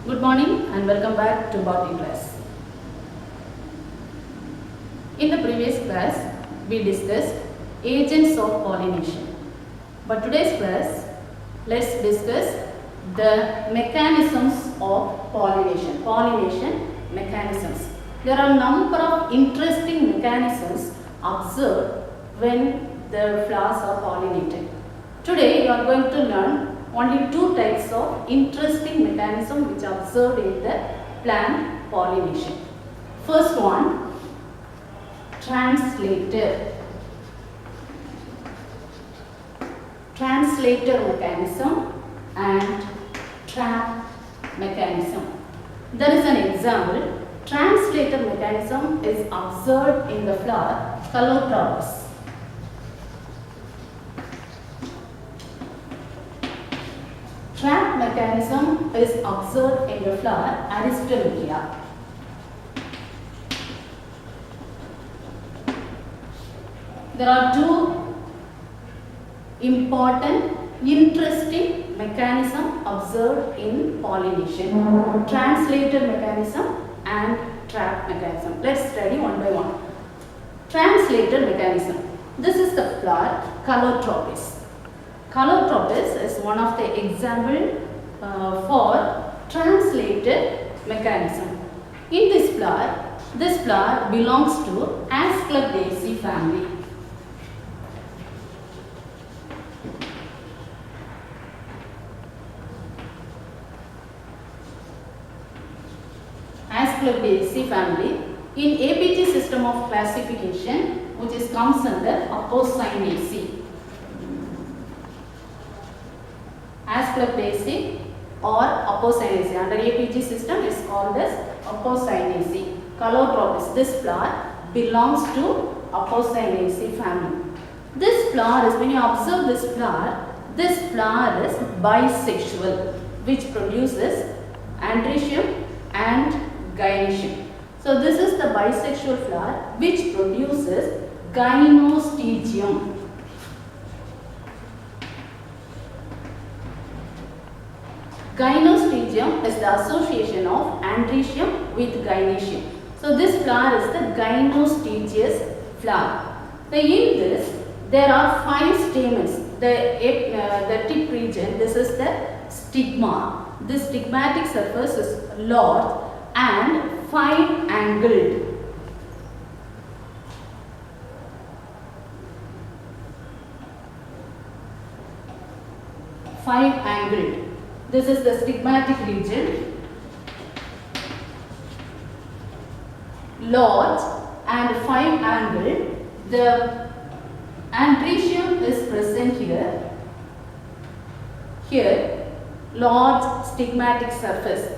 Good morning and welcome back to botany class. In the previous class, we discussed agents of pollination. But today's class, let's discuss the mechanisms of pollination. Pollination mechanisms. There are a number of interesting mechanisms observed when the flowers are pollinated. Today, you are going to learn only two types of interesting mechanism which are observed in the plant pollination. First one, translator. Translator mechanism and trap mechanism. There is an example. Translator mechanism is observed in the flower Calotropis. Trap mechanism is observed in the flower Aristolochia. There are two important, interesting mechanisms observed in pollination. Translator mechanism and trap mechanism. Let's study one by one. Translator mechanism. This is the flower Calotropis. Calotropis is one of the example for translated mechanism. In this flower belongs to Asclepiaceae family. Asclepiaceae family. In APG system of classification, which comes under Apocynaceae. Asclepiaceae or Apocynaceae. Under APG system is called as Apocynaceae. Calotropis. This flower belongs to Apocynaceae family. This flower is, when you observe this flower is bisexual, which produces androecium and gynoecium. So this is the bisexual flower which produces gynostegium. Gynostegium is the association of androecium with gynoecium. So this flower is the gynostegious flower. So in this, there are 5 stamens. The tip region, this is the stigma. This stigmatic surface is large and fine angled. Fine angled. This is the stigmatic region, large and fine angled. The androecium is present here. Here, large stigmatic surface.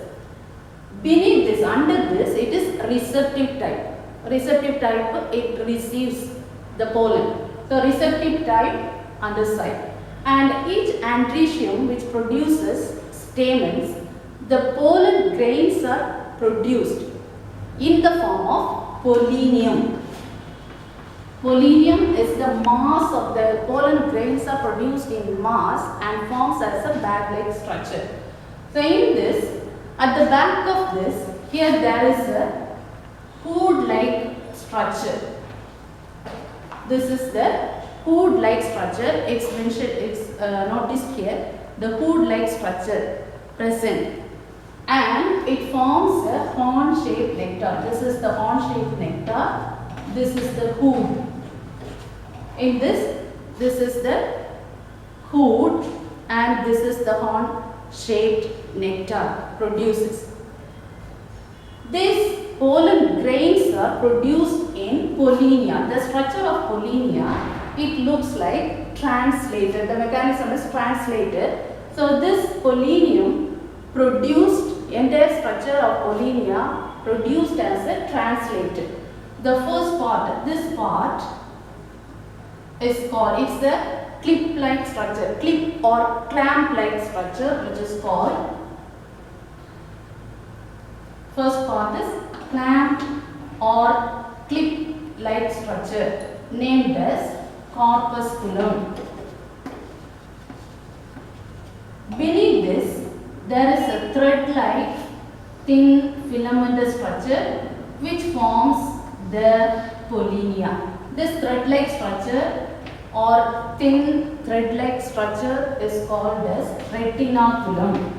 Beneath this, under this, it is receptive type. Receptive type, it receives the pollen. So receptive type underside. And each androecium which produces stamens, the pollen grains are produced in the form of pollinium. Pollinium is the mass of the pollen grains are produced in mass and forms as a bag-like structure. So in this, at the back of this, here there is a hood-like structure. This is the hood-like structure. It's mentioned, it's noticed here, the hood-like structure present, and it forms a horn-shaped nectar. This is the horn-shaped nectar. This is the hood. In this is the hood, and this is the horn-shaped nectar produces. These pollen grains are produced in pollinia. The structure of pollinia, it looks like translated. The mechanism is translated. So this pollinium produced, entire structure of pollinia produced as a translated. The first part, this part is called, it's the clip-like structure, clip or clamp-like structure, which is called, first part is clamp or clip-like structure, named as corpusculum. Beneath this, there is a thread-like thin filamentous structure which forms the pollinia. This thread-like structure or thin thread-like structure is called as retinaculum.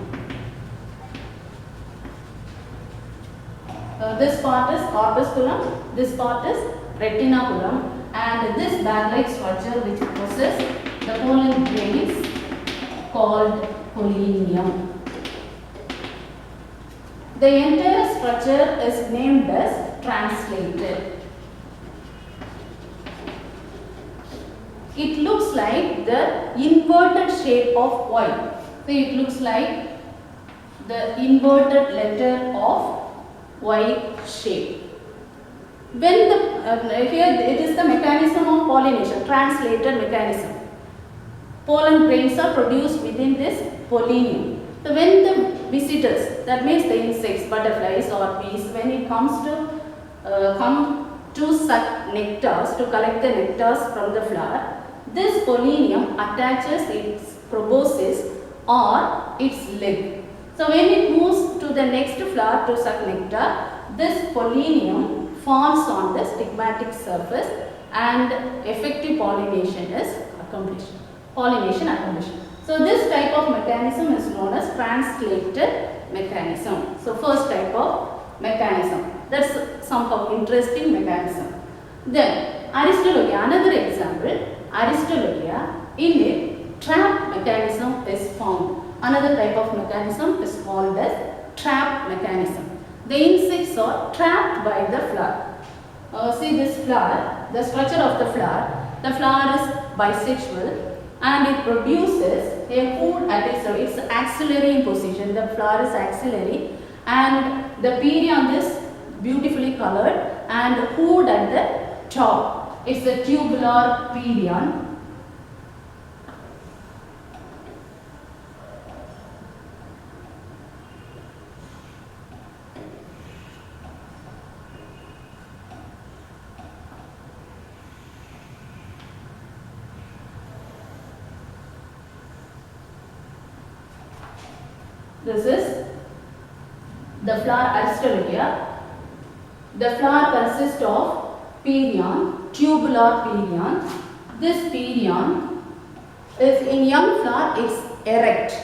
This part is corpusculum, this part is retinaculum, and this bag-like structure which possesses the pollen grains called pollinium. The entire structure is named as translated. It looks like the inverted shape of Y. So it looks like the inverted letter of Y shape. When the here it is the mechanism of pollination, translated mechanism. Pollen grains are produced within this pollinium. So when the visitors, that means the insects, butterflies or bees, when it comes to suck nectars, to collect the nectars from the flower, this pollinium attaches its proboscis or its leg. So when it moves to the next flower to suck nectar, this pollinium forms on the stigmatic surface and effective pollination is accomplished. So this type of mechanism is known as translated mechanism. So first type of mechanism. That's somehow interesting mechanism. Then Aristolochia, another example, Aristolochia, in it trap mechanism is found. Another type of mechanism is called as trap mechanism. The insects are trapped by the flower. See this flower, the structure of the flower. The flower is bisexual and it produces a hood at its axillary in position. The flower is axillary and the perianth is beautifully colored and hood at the top. It's a tubular perianth. This is the flower Aristolochia. The flower consists of perianth, tubular perianth. This perianth is in young flower is erect,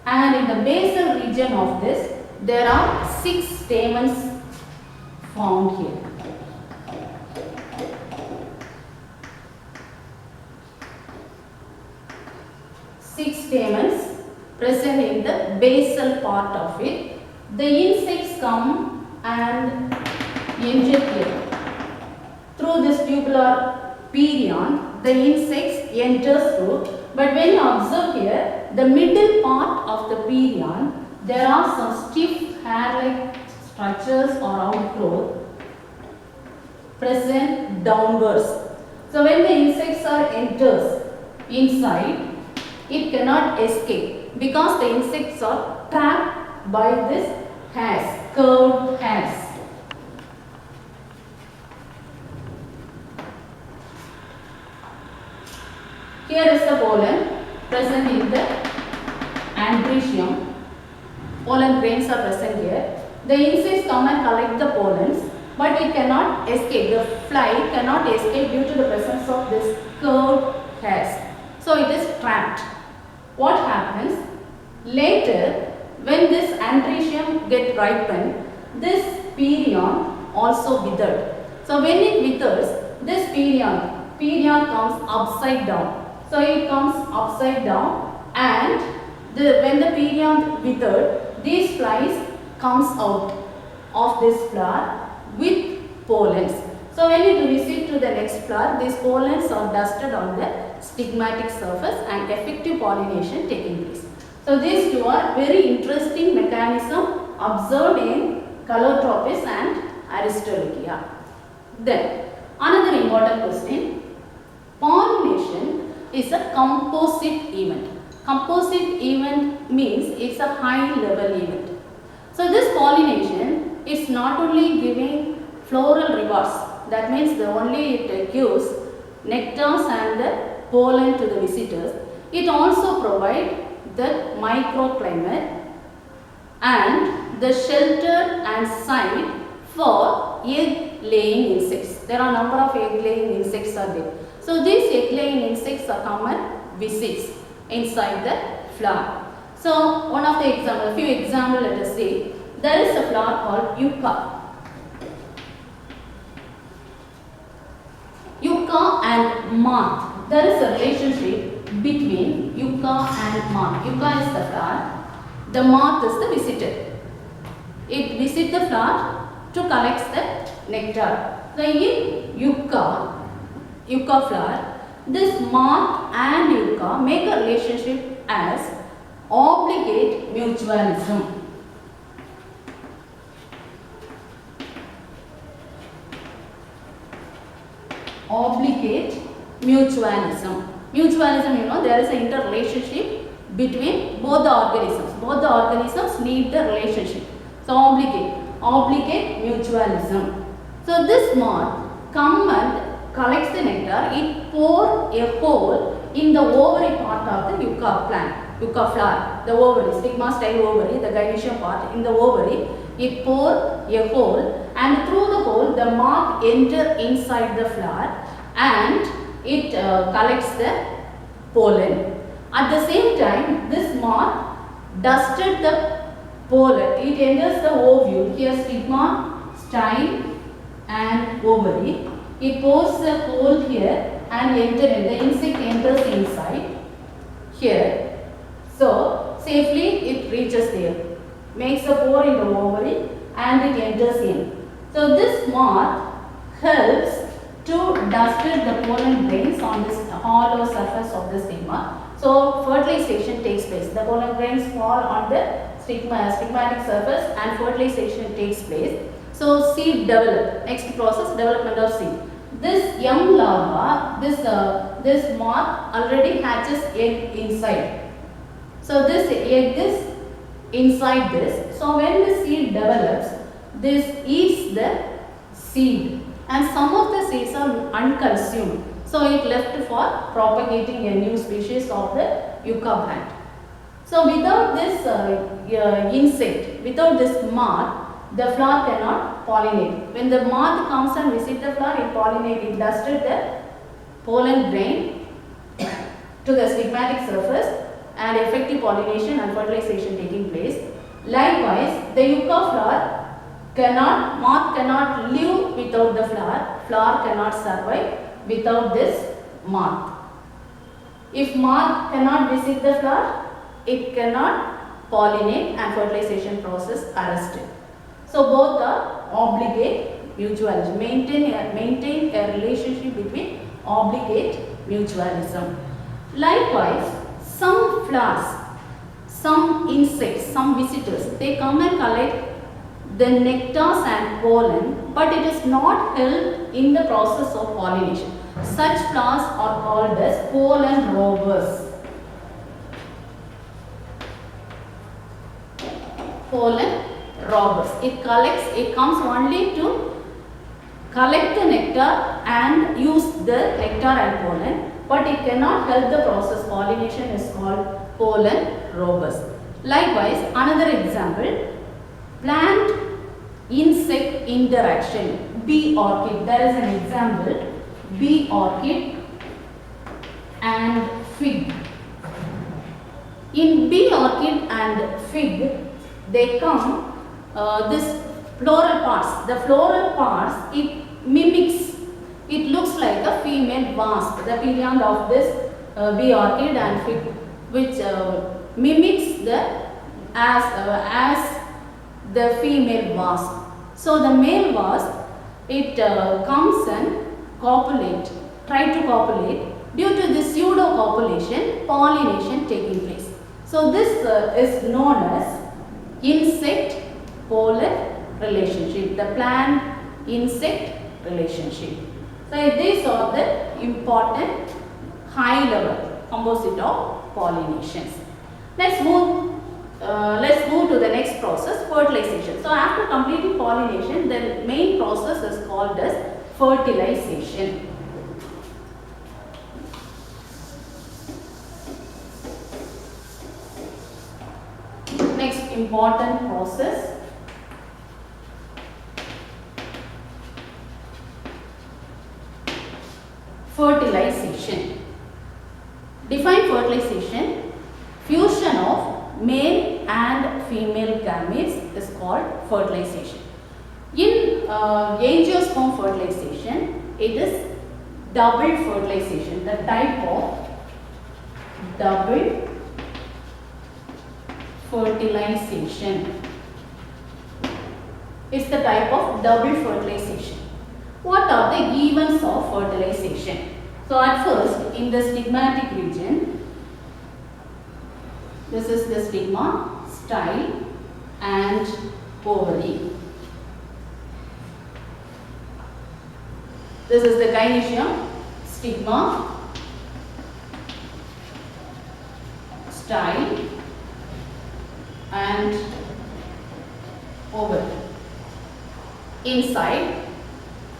and in the basal region of this there are 6 stamens found here. Six stamens present in the basal part of it. The insects come and enter here. Through this tubular perianth, the insects enter through. But when you observe here, the middle part of the perianth, there are some stiff hair-like structures or outgrowth present downwards. So when the insects are enters inside, it cannot escape, because the insects are trapped by this hairs, curved hairs. Here is the pollen present in the andrecium. Pollen grains are present here. The insects come and collect the pollens, but it cannot escape. The fly cannot escape due to the presence of this curved hairs. So it is trapped. What happens? Later, when this andrecium get ripened, this perianth also withered. So when it withers, this perianth comes upside down. So it comes upside down, and when the perianth withered, these flies comes out of this flower with pollens. So when it receives to the next flower, these pollens are dusted on the stigmatic surface and effective pollination taking place. So these two are very interesting mechanism observed in Calotropis and Aristolochia. Then another important question, pollination is a composite event. Composite event means it's a high level event. So this pollination is not only giving floral rewards, that means it gives nectars and the pollen to the visitors. It also provides the microclimate and the shelter and site for egg laying insects. There are number of egg laying insects are there. So these egg laying insects are common visits inside the flower. So one of the example, few example let us see. There is a flower called yucca. Yucca and moth. There is a relationship between yucca and moth. Yucca is the flower. The moth is the visitor. It visits the flower to collect the nectar. So in yucca flower, this moth and yucca make a relationship as obligate mutualism. Obligate mutualism. Mutualism, you know, there is an interrelationship between both the organisms. Both the organisms need the relationship. So obligate mutualism. So this moth comes and collects the nectar. It pours a hole in the ovary part of the yucca plant, yucca flower. The ovary, stigma style ovary, the gynoecium part in the ovary. It pours a hole, and through the hole the moth enters inside the flower and it collects the pollen. At the same time, this moth dusted the pollen. It enters the ovule. Here stigma, style and ovary. It pours a hole here and the insect enters inside here. So safely it reaches there. Makes a pore in the ovary and it enters in. So this moth helps to dust the pollen grains on this hollow surface of the stigma. So fertilization takes place. The pollen grains fall on the stigmatic surface and fertilization takes place. So seed develop. Next process, development of seed. This young larva, this moth already hatches egg inside. So this egg is inside this. So when the seed develops, this eats the seed and some of the seeds are unconsumed. So it left for propagating a new species of the yucca plant. So without this insect, without this moth, the flower cannot pollinate. When the moth comes and visits the flower, it pollinates. It dusted the pollen grain to the stigmatic surface and effective pollination and fertilization taking place. Likewise, the yucca flower moth cannot live without the flower. Flower cannot survive without this moth. If moth cannot visit the flower, it cannot pollinate and fertilization process arrested. So both are obligate mutualism. Maintain a relationship between obligate mutualism. Likewise, some flowers, some insects, some visitors, they come and collect the nectars and pollen, but it is not helped in the process of pollination. Such flowers are called as pollen robbers. Pollen robbers. It comes only to collect the nectar and use the nectar and pollen, but it cannot help the process. Pollination is called pollen robbers. Likewise, another example, plant insect interaction. Bee orchid. There is an example, bee orchid and fig. In bee orchid and fig, they come this floral parts. The floral parts, it mimics, it looks like a female wasp. The perianth of this bee orchid and fig, which mimics as the female wasp. So the male wasp, it comes and try to copulate. Due to this pseudo copulation, pollination taking place. So this is known as insect pollen relationship, the plant insect relationship. So these are the important high level composite of pollinations. Let's move to the next process, fertilization. So after completing pollination, the main process is called as fertilization. Next important process, define fertilization. Fusion of male and female gametes is called fertilization. In angiosperm fertilization, it is double fertilization. The type of double fertilization is the type of double fertilization. What are the events of fertilization? So at first, in the stigmatic region, this is the stigma, style and ovary. This is the gynoecium, stigma, style and ovary. Inside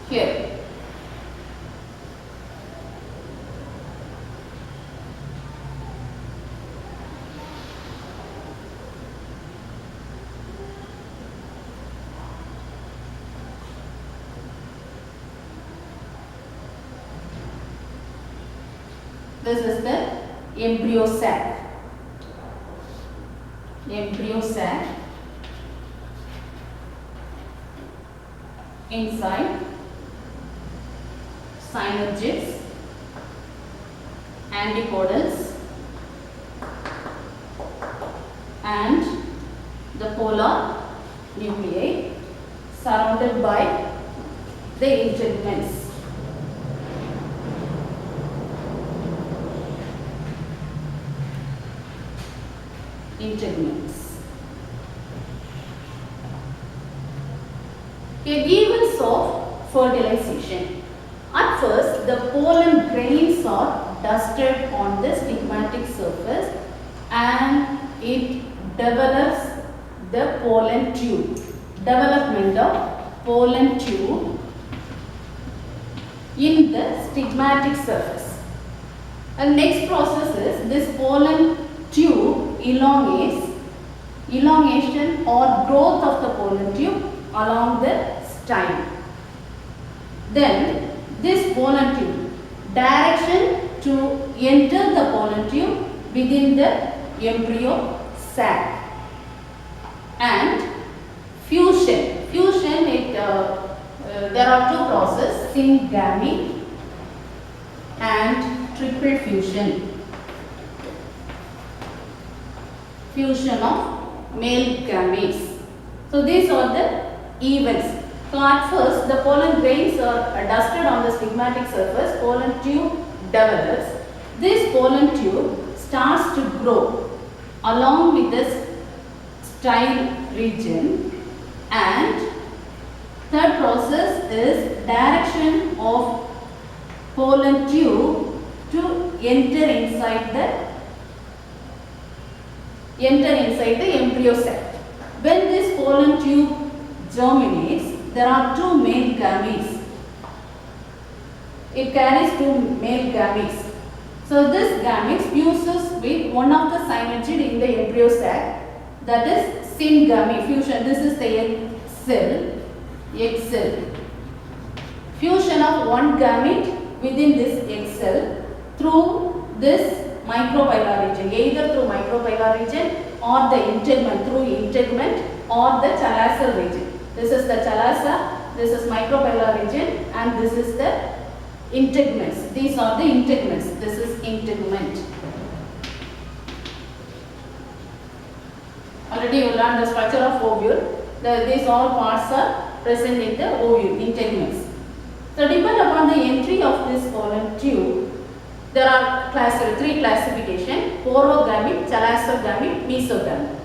here. This is the embryo sac. Embryo sac. Inside synergids, antipodals and the polar nuclei surrounded by the integuments. Events of fertilization. At first, the pollen grains are dusted on the stigmatic surface and it develops the pollen tube. Development of pollen tube in the stigmatic surface. And next process is this pollen tube elongation or growth of the pollen tube along the style. Then this pollen tube, direction to enter the pollen tube within the embryo sac. And fusion. There are two processes, syngamy and triple fusion. Fusion of male gametes. So these are the events. So at first the pollen grains are dusted on the stigmatic surface, pollen tube develops. This pollen tube starts to grow along with this style region, and third process is direction of pollen tube to enter inside the embryo sac. When this pollen tube germinates, there are two male gametes. It carries two male gametes. So this gametes fuses with one of the synegid in the embryo sac, that is syngamy fusion. This is the egg cell. Fusion of one gamete within this egg cell through this micropylar region, either through micropylar region or the integument, through integument or the chalazial region. This is the chalaza, this is micropylar region, and this is the integuments. These are the integuments. This is integument. Already you learned the structure of ovule. These all parts are present in the ovule, integuments. So depend upon the entry of this pollen tube, there are three classification: porogamy, chalazogamy, mesogamy.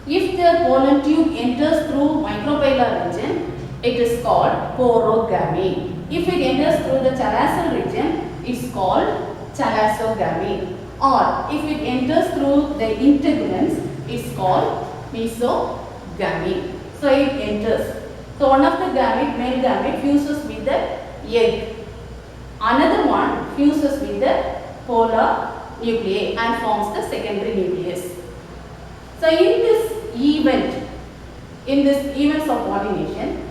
If the pollen tube enters through micropylar region, it is called porogamy. If it enters through the chalazial region, it is called chalazogamy. Or if it enters through the integuments, it is called mesogamy. So it enters. So one of the gamete, male gamete, fuses with the egg. Another one fuses with the polar nuclei and forms the secondary nucleus. So in this events of pollination,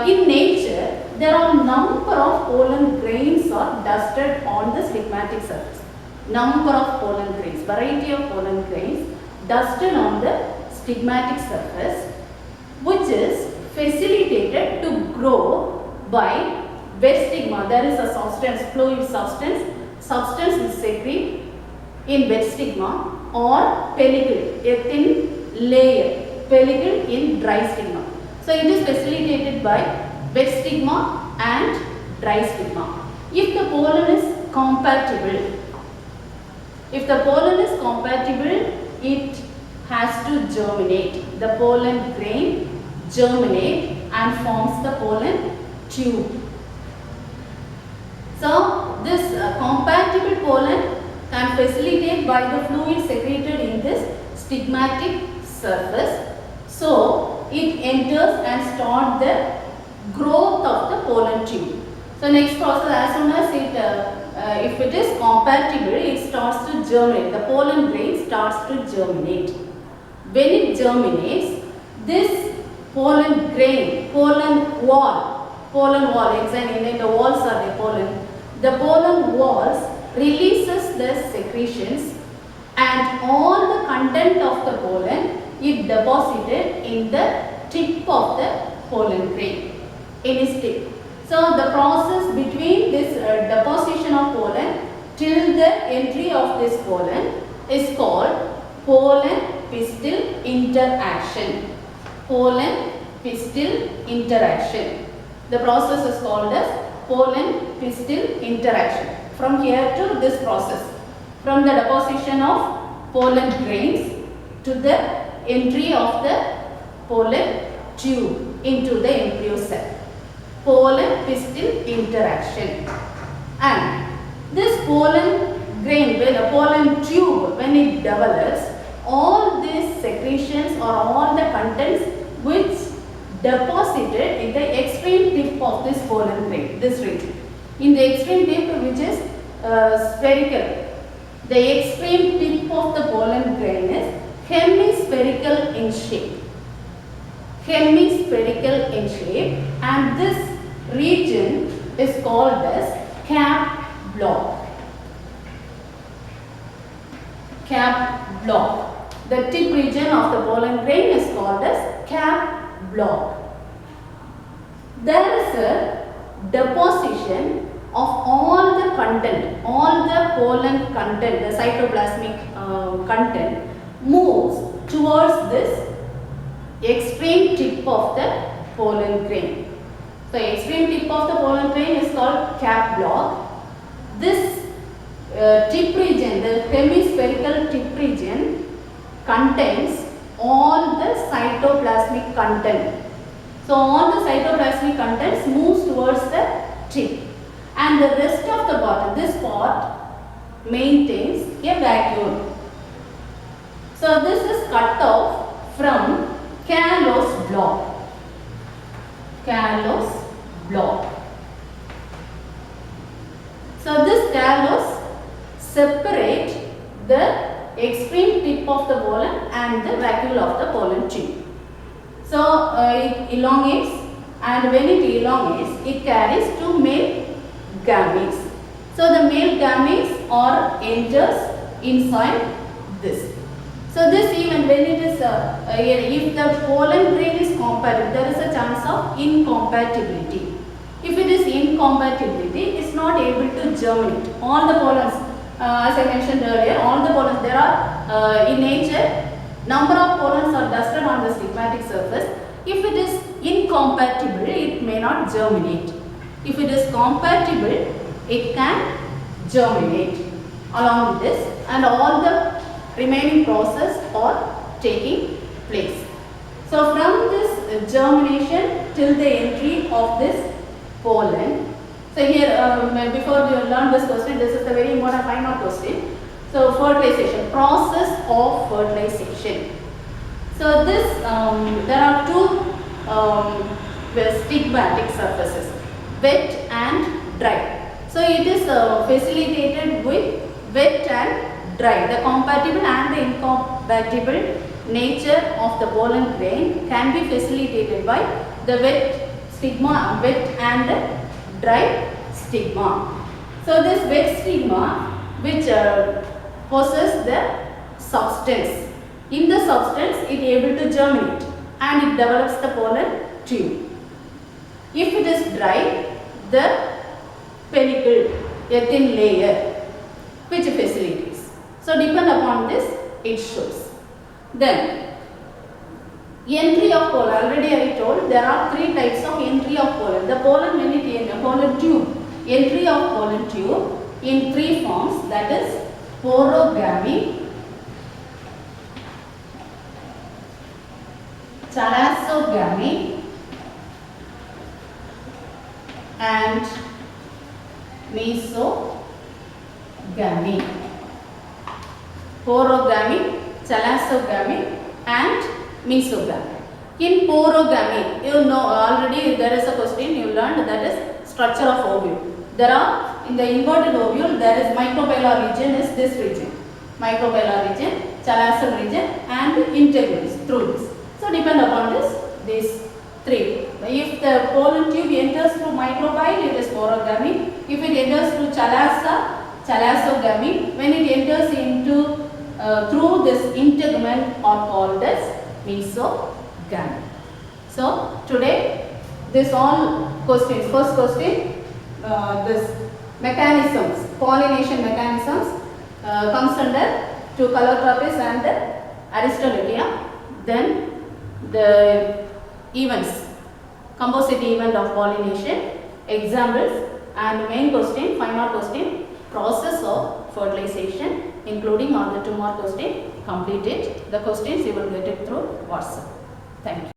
in nature there are number of pollen grains are dusted on the stigmatic surface. number of pollen grains, variety of pollen grains dusted on the stigmatic surface, which is facilitated to grow by wet stigma. There is a substance, fluid substance is secrete in wet stigma, or pellicle, a thin layer, pellicle in dry stigma. So it is facilitated by wet stigma and dry stigma. If the pollen is compatible, it has to germinate. The pollen grain germinate and forms the pollen tube. So this compatible pollen can facilitate by the fluid secreted in this stigmatic surface. So it enters and starts the growth of the pollen tube. So next process, as soon as if it is compatible, it starts to germinate. The pollen grain starts to germinate. When it germinates, this pollen grain, pollen wall, XII, the walls are the pollen. The pollen walls releases the secretions, and all the content of the pollen is deposited in the tip of the pollen grain, in its tip. So the process between this deposition of pollen till the entry of this pollen is called pollen pistil interaction. Pollen pistil interaction. The process is called as pollen pistil interaction. From here to this process, from the deposition of pollen grains to the entry of the pollen tube into the embryo cell. Pollen pistil interaction. And this pollen grain, when the pollen tube, when it develops, all these secretions or all the contents which deposited in the extreme tip of this pollen grain, this region. In the extreme tip, which is spherical. The extreme tip of the pollen grain is hemispherical in shape. Hemispherical in shape, and this region is called as cap block. Cap block. The tip region of the pollen grain is called as cap block. There is a deposition of all the content, all the pollen content, the cytoplasmic content moves towards this extreme tip of the pollen grain. So extreme tip of the pollen grain is called cap block. This tip region, the hemispherical tip region, contains all the cytoplasmic content. So all the cytoplasmic contents moves towards the tip, and the rest of the bottom, this part, maintains a vacuole. So this is cut off from callose block. Callose block. So this callose separate the extreme tip of the pollen and the vacuole of the pollen tube. So it elongates, and when it elongates, it carries two male gametes. So the male gametes are enters inside this. So this, even when it is, if the pollen grain is compatible, there is a chance of incompatibility. If it is incompatibility, it is not able to germinate. All the pollens, as I mentioned earlier, all the pollens, there are in nature, number of pollens are dusted on the stigmatic surface. If it is incompatible, it may not germinate. If it is compatible, it can germinate along with this, and all the remaining process are taking place. So from this germination till the entry of this pollen. So here, before we learn this question, this is a very important final question. So fertilization, process of fertilization. So this, there are two stigmatic surfaces, wet and dry. So it is facilitated with wet and dry. The compatible and the incompatible nature of the pollen grain can be facilitated by the wet and dry stigma. So this wet stigma which possess the substance. In the substance, it is able to germinate and it develops the pollen tube. If it is dry, the pellicle, a thin layer, which facilities. So depend upon this, it shows. Then entry of pollen. Already I told there are 3 types of entry of pollen. The pollen when it in pollen tube. Entry of pollen tube in 3 forms, that is porogamy, thalassogamy and mesogamy. Porogamy, thalassogamy and mesogamy. In porogamy, you know already there is a question you learned, that is structure of ovule. There are in the inverted ovule there is microbial region is this region, microbial region, thalassal region and integument through this. So depend upon this, these 3. If the pollen tube enters through microbile, it is porogamy. If it enters through thalassa, thalassogamy. When it enters into through this integument are called as mesogamy. So today this all questions. First question, this mechanisms, pollination mechanisms comes under to Calotropis and Aristolochia. Then the events, composite event of pollination, examples, and main question, 5 mark question, process of fertilization, including all the 2 mark question, complete it. The questions you will get it through WhatsApp. Thank you.